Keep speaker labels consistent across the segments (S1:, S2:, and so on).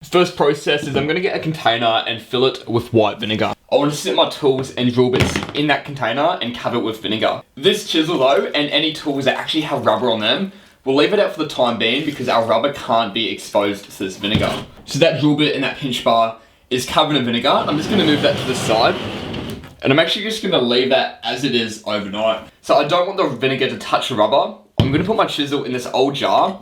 S1: First process is I'm going to get a container and fill it with white vinegar. I want to sit my tools and drill bits in that container and cover it with vinegar. This chisel though, and any tools that actually have rubber on them, we'll leave it out for the time being because our rubber can't be exposed to this vinegar. So that drill bit and that pinch bar is covered in vinegar. I'm just going to move that to the side. And I'm actually just going to leave that as it is overnight. So I don't want the vinegar to touch the rubber. I'm going to put my chisel in this old jar,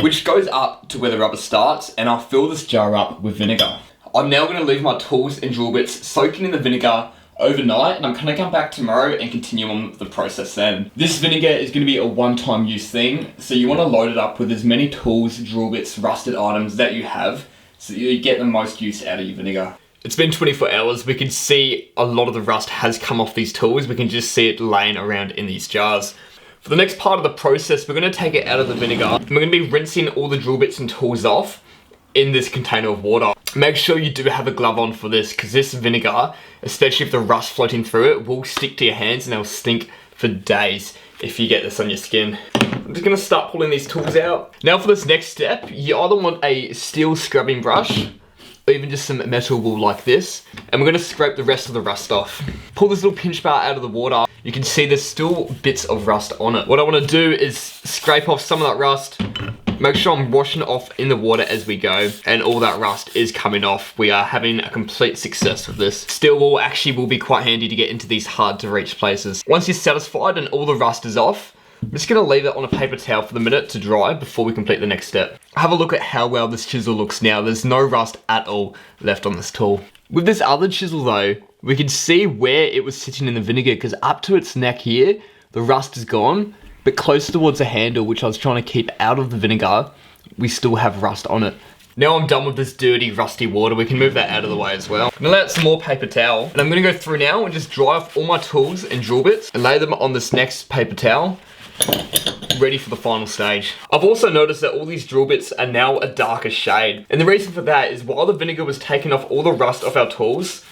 S1: which goes up to where the rubber starts, and I'll fill this jar up with vinegar. I'm now going to leave my tools and drill bits soaking in the vinegar overnight, and I'm going to come back tomorrow and continue on with the process then. This vinegar is going to be a one-time use thing, so you want to load it up with as many tools, drill bits, rusted items that you have, so that you get the most use out of your vinegar. It's been 24 hours, we can see a lot of the rust has come off these tools. We can just see it laying around in these jars. For the next part of the process, we're going to take it out of the vinegar, and we're going to be rinsing all the drill bits and tools off in this container of water. Make sure you do have a glove on for this, because this vinegar, especially if the rust floating through it, will stick to your hands and they'll stink for days if you get this on your skin. I'm just going to start pulling these tools out. Now for this next step, you either want a steel scrubbing brush, or even just some metal wool like this, and we're going to scrape the rest of the rust off. Pull this little pinch bar out of the water. You can see there's still bits of rust on it. What I want to do is scrape off some of that rust, make sure I'm washing it off in the water as we go, and all that rust is coming off. We are having a complete success with this. Steel wool actually will be quite handy to get into these hard to reach places. Once you're satisfied and all the rust is off, I'm just going to leave it on a paper towel for the minute to dry before we complete the next step. Have a look at how well this chisel looks now. There's no rust at all left on this tool. With this other chisel though, we can see where it was sitting in the vinegar, because up to its neck here, the rust is gone, but close towards the handle, which I was trying to keep out of the vinegar, we still have rust on it. Now I'm done with this dirty, rusty water, we can move that out of the way as well. I'm gonna lay out some more paper towel, and I'm gonna go through now and just dry off all my tools and drill bits and lay them on this next paper towel, ready for the final stage. I've also noticed that all these drill bits are now a darker shade, and the reason for that is while the vinegar was taking off all the rust off our tools,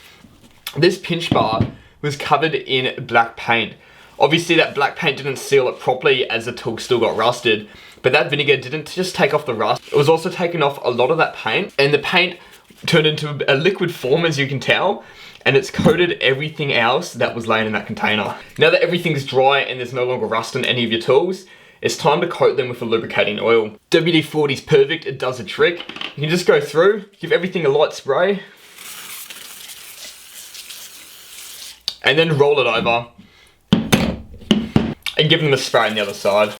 S1: this pinch bar was covered in black paint. Obviously that black paint didn't seal it properly as the tool still got rusted, but that vinegar didn't just take off the rust, it was also taking off a lot of that paint, and the paint turned into a liquid form, as you can tell, and it's coated everything else that was laying in that container. Now that everything's dry and there's no longer rust on any of your tools, it's time to coat them with a lubricating oil. WD-40 is perfect, it does a trick. You can just go through, give everything a light spray, and then roll it over, and give them a spray on the other side.